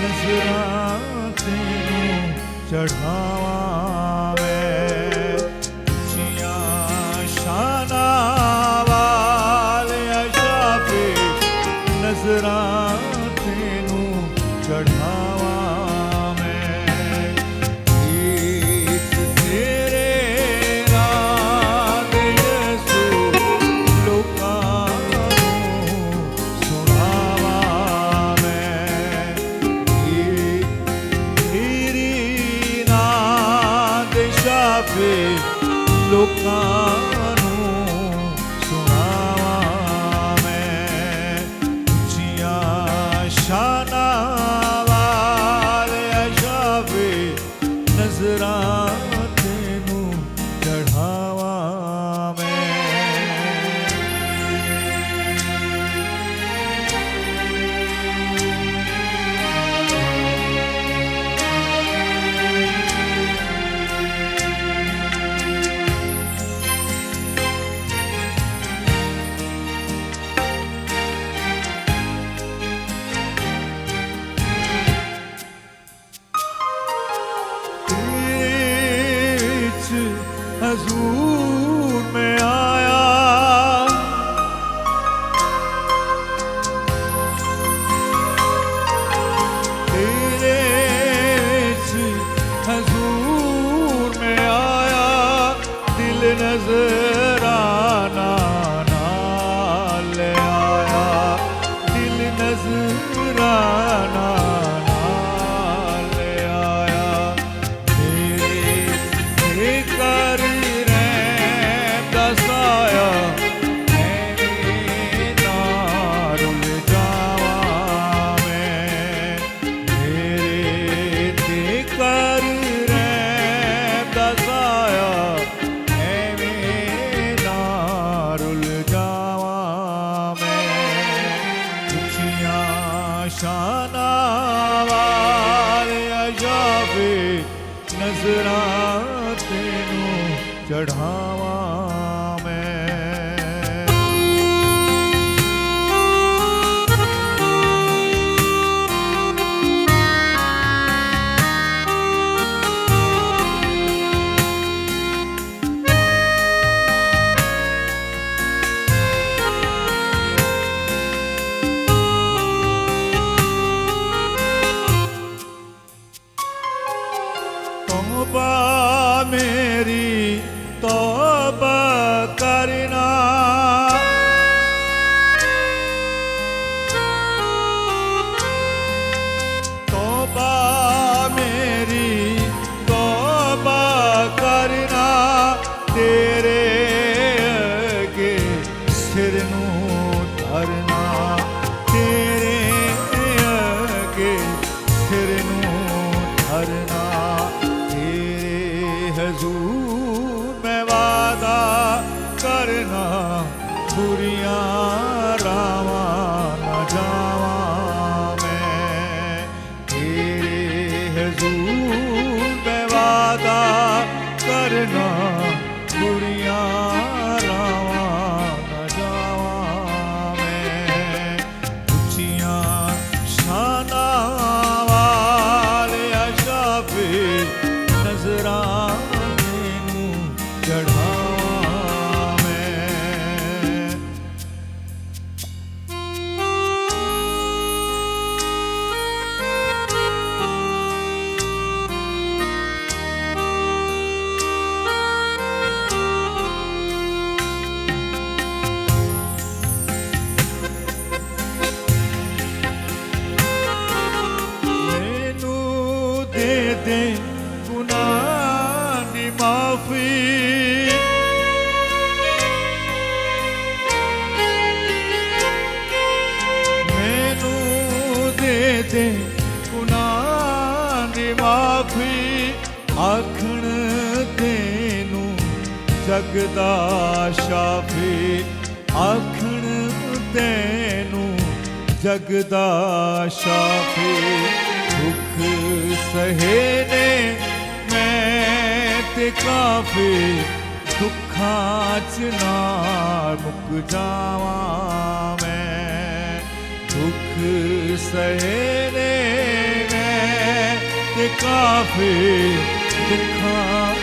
नजरां तेनू चढ़ावा मैं उच्चियां शानां वाले शाफे नजरां तेनू चढ़ावा मैं गीत तेरे राग यसू लोकां नूं सुणावा मैं गीत तेरी नाद शाफे लोकां नूं सुणावा मैं उच्चियां शानां वाले शाफे नजरां तेनू चढ़ावा मैं हजूर में आया तेरे हजूर में आया दिल नजराना नाल आया दिल नजराना नाल आया तेरे कर दसाया मैं नारुल जावा मैं मेरे ते कर दसाया मैं नारुल जावा मैं उच्चियां शानां वाले शाफे नजरां तेनू चढ़ावा तौबा मेरी तौबा करना तौबा मेरी तौबा करना तेरे अगे सिर नूं धरना तेरे अगे सिर नूं धरना हजूर मैं वादा करना बुरियां रावा न जावा मैं तेरे हजूर मैं वादा करना बुरियां रावा न जावा मैं उच्चियां शानां वाले शाफे नजरां दे गुनाह दी माफी मैनू दे गुनाह दी माफी आखण तेनू जगदा शाफी आखण तेनू जगदा शाफी दुख सहे ने मैं ते काफी दुखां च नाल मुक जावां मैं दुख सहे ने ਕਾਫੀ ਦੁੱਖਾਂ